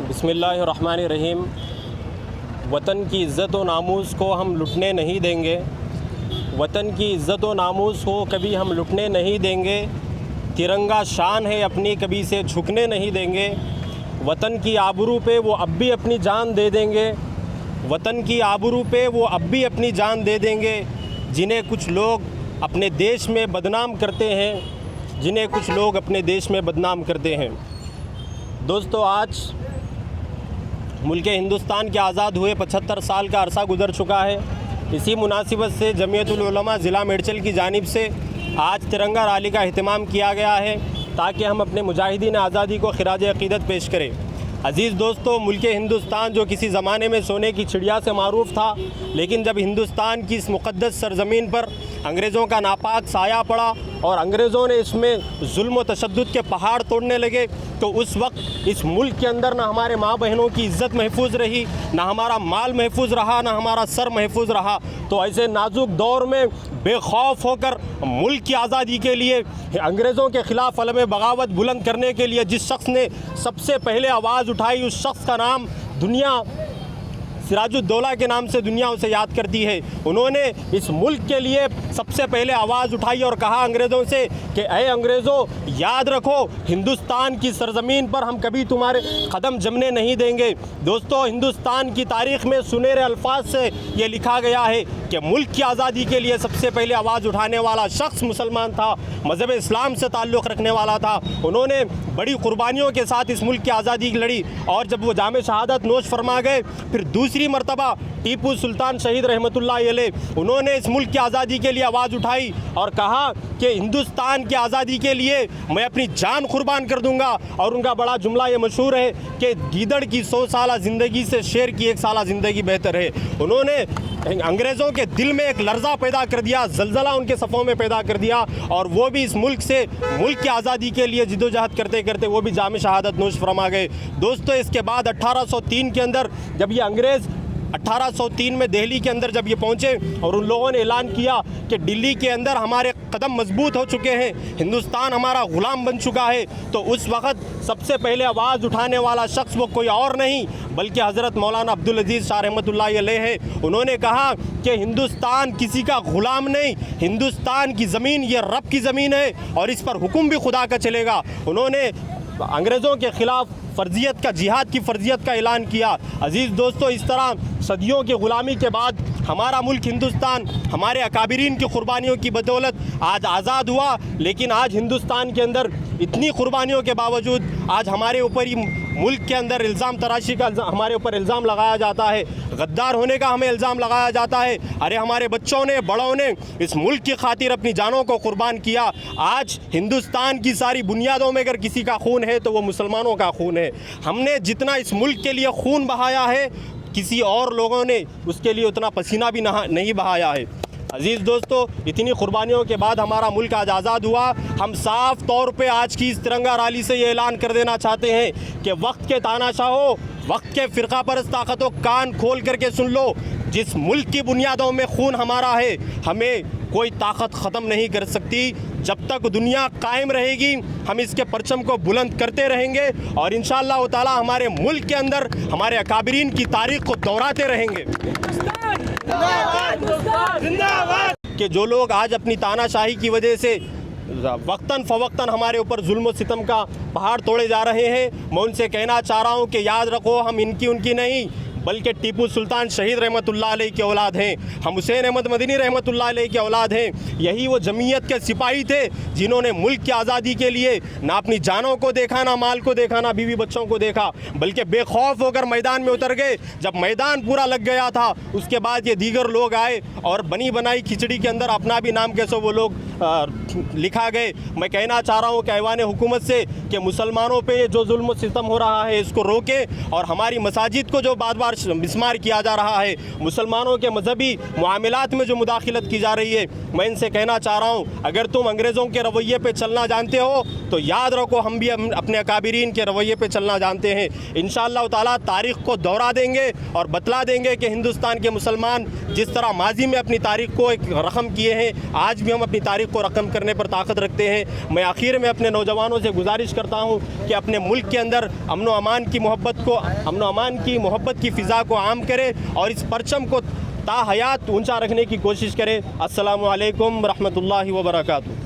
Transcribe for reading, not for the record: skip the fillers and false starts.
बिस्मिल्लाहिर्रहमानिर्रहीम। वतन की इज़्ज़त व नामूस को हम लुटने नहीं देंगे। वतन की इज़्ज़त व नामूस को कभी हम लुटने नहीं देंगे। तिरंगा शान है अपनी, कभी से झुकने नहीं देंगे। वतन की आबरू पे वो अब भी अपनी जान दे देंगे। वतन की आबरू पे वो अब भी अपनी जान दे देंगे। जिन्हें कुछ लोग अपने देश में बदनाम करते हैं, जिन्हें कुछ लोग अपने देश में बदनाम करते हैं। दोस्तों, आज मुल्क हिंदुस्तान के आज़ाद हुए 75 साल का अरसा गुज़र चुका है। इसी मुनासिबत से जमीयतुल उलमा ज़िला मेडचल की जानिब से आज तिरंगा रैली का अहतमाम किया गया है ताकि हम अपने मुजाहिदीन आज़ादी को खिराज अक़ीदत पेश करें। अज़ीज़ दोस्तों, मुल्क हिंदुस्तान जो किसी ज़माने में सोने की चिड़िया से मारूफ़ था, लेकिन जब हिंदुस्तान की इस मुक़द्दस सरज़मीन पर अंग्रेज़ों का नापाक साया पड़ा और अंग्रेज़ों ने इसमें जुल्म व तशद्दुद के पहाड़ तोड़ने लगे, तो उस वक्त इस मुल्क के अंदर ना हमारे माँ बहनों की इज़्ज़त महफूज रही, ना हमारा माल महफूज रहा, ना हमारा सर महफूज रहा। तो ऐसे नाजुक दौर में बेखौफ होकर मुल्क की आज़ादी के लिए अंग्रेज़ों के ख़िलाफ़ अलम बगावत बुलंद करने के लिए जिस शख्स ने सबसे पहले आवाज़ उठाई, उस शख्स का नाम दुनिया सिराजुद्दौला के नाम से दुनिया उसे याद करती है। उन्होंने इस मुल्क के लिए सबसे पहले आवाज़ उठाई और कहा अंग्रेज़ों से कि ऐ अंग्रेज़ों, याद रखो, हिंदुस्तान की सरज़मीन पर हम कभी तुम्हारे कदम जमने नहीं देंगे। दोस्तों, हिंदुस्तान की तारीख़ में सुनहरे अल्फाज से ये लिखा गया है कि मुल्क की आज़ादी के लिए सबसे पहले आवाज़ उठाने वाला शख्स मुसलमान था, मज़हब इस्लाम से ताल्लुक़ रखने वाला था। उन्होंने बड़ी क़ुरबानियों के साथ इस मुल्क की आज़ादी की लड़ी और जब वो जाम शहादत नोश फरमा गए, फिर दूसरी मरतबा टीपू सुल्तान शहीद रहमतुल्लाह अलैह उन्होंने इस मुल्क की आज़ादी के लिए आवाज़ उठाई और कहा कि हिंदुस्तान की आज़ादी के लिए मैं अपनी जान कुर्बान कर दूंगा। और उनका बड़ा जुमला ये मशहूर है कि गीदड़ की 100 साला ज़िंदगी से शेर की 1 साला ज़िंदगी बेहतर है। उन्होंने अंग्रेज़ों के दिल में एक लर्ज़ा पैदा कर दिया, ज़लज़ला उनके सफ़ों में पैदा कर दिया और वो भी इस मुल्क से मुल्क की आज़ादी के लिए जिद्दोजहद करते करते वो भी जाम शहादत नोश फरमा गए। दोस्तों, इसके बाद 1803 के अंदर जब ये अंग्रेज़ 1803 में दिल्ली के अंदर जब ये पहुँचे और उन लोगों ने ऐलान किया कि दिल्ली के अंदर हमारे कदम मजबूत हो चुके हैं, हिंदुस्तान हमारा ग़ुलाम बन चुका है, तो उस वक़्त सबसे पहले आवाज़ उठाने वाला शख्स वो कोई और नहीं बल्कि हज़रत मौलाना अब्दुल अज़ीज़ शाह रहमतुल्लाह अलैह है। उन्होंने कहा कि हिंदुस्तान किसी का ग़ुलाम नहीं, हिंदुस्तान की ज़मीन ये रब की ज़मीन है और इस पर हुक्म भी खुदा का चलेगा। उन्होंने अंग्रेज़ों के ख़िलाफ़ फ़र्जियत का, जिहाद की फ़र्जियत का ऐलान किया। अज़ीज़ दोस्तों, इस तरह सदियों की ग़ुलामी के बाद हमारा मुल्क हिंदुस्तान हमारे अकाबिरीन की क़ुरबानियों की बदौलत आज आज़ाद हुआ, लेकिन आज हिंदुस्तान के अंदर इतनी क़ुरबानियों के बावजूद आज हमारे ऊपर ही मुल्क के अंदर इल्ज़ाम तराशी का हमारे ऊपर इल्ज़ाम लगाया जाता है, गद्दार होने का हमें इल्ज़ाम लगाया जाता है। अरे हमारे बच्चों ने, बड़ों ने इस मुल्क की खातिर अपनी जानों को कुर्बान किया। आज हिंदुस्तान की सारी बुनियादों में अगर किसी का खून है तो वो मुसलमानों का खून है। हमने जितना इस मुल्क के लिए खून बहाया है, किसी और लोगों ने उसके लिए उतना पसीना भी नहीं बहाया है। अज़ीज़ दोस्तों, इतनी क़ुरबानियों के बाद हमारा मुल्क आज आज़ाद हुआ। हम साफ़ तौर पे आज की इस तिरंगा रैली से ये ऐलान कर देना चाहते हैं कि वक्त के तानाशाहों, वक्त के फ़िरक़ा परस्त ताकतों, कान खोल करके सुन लो, जिस मुल्क की बुनियादों में खून हमारा है, हमें कोई ताकत ख़त्म नहीं कर सकती। जब तक दुनिया कायम रहेगी हम इसके परचम को बुलंद करते रहेंगे और इंशाअल्लाह ताला हमारे मुल्क के अंदर हमारे अकाबिरीन की तारीख़ को दोहराते रहेंगे कि जो लोग आज अपनी तानाशाही की वजह से वक्तन फ़वक्तन हमारे ऊपर जुल्म सितम का पहाड़ तोड़े जा रहे हैं, मैं उनसे कहना चाह रहा हूँ कि याद रखो, हम इनकी उनकी नहीं बल्कि टीपू सुल्तान शहीद रहमतुल्लाह अलैह की औलाद हैं। हम हुसैन अहमद मदनी रहमतुल्लाह अलैह की औलाद हैं। यही वो जमीयत के सिपाही थे जिन्होंने मुल्क की आज़ादी के लिए ना अपनी जानों को देखा, ना माल को देखा, ना बीवी बच्चों को देखा, बल्कि बेखौफ होकर मैदान में उतर गए। जब मैदान पूरा लग गया था उसके बाद ये दीगर लोग आए और बनी बनाई खिचड़ी के अंदर अपना भी नाम कैसे वो लोग लिखा गए। मैं कहना चाह रहा हूँ कि ऐवान हुकूमत से कि मुसलमानों पे जो जुल्म सितम हो रहा है इसको रोकें और हमारी मसाजिद को जो बार बार मिसमार किया जा रहा है, मुसलमानों के मजहबी मामलात में जो मुदाखिलत की जा रही है, मैं इनसे कहना चाह रहा हूँ, अगर तुम अंग्रेज़ों के रवैये पे चलना जानते हो तो याद रखो हम भी अपने अकाबिरीन के रवैये पे चलना जानते हैं। इंशाअल्लाह ताला तारीख़ को दोहरा देंगे और बतला देंगे कि हिंदुस्तान के मुसलमान जिस तरह माजी में अपनी तारीख़ को एक रकम किए हैं, आज भी हम अपनी तारीख़ को रकम करने करने पर ताकत रखते हैं। मैं आखिर में अपने नौजवानों से गुजारिश करता हूँ कि अपने मुल्क के अंदर अमन व अमान की मोहब्बत की फ़िज़ा को आम करें और इस परचम को ताहयात ऊंचा रखने की कोशिश करें। अस्सलामु अलैकुम रहमतुल्लाहि व बरकातुहू।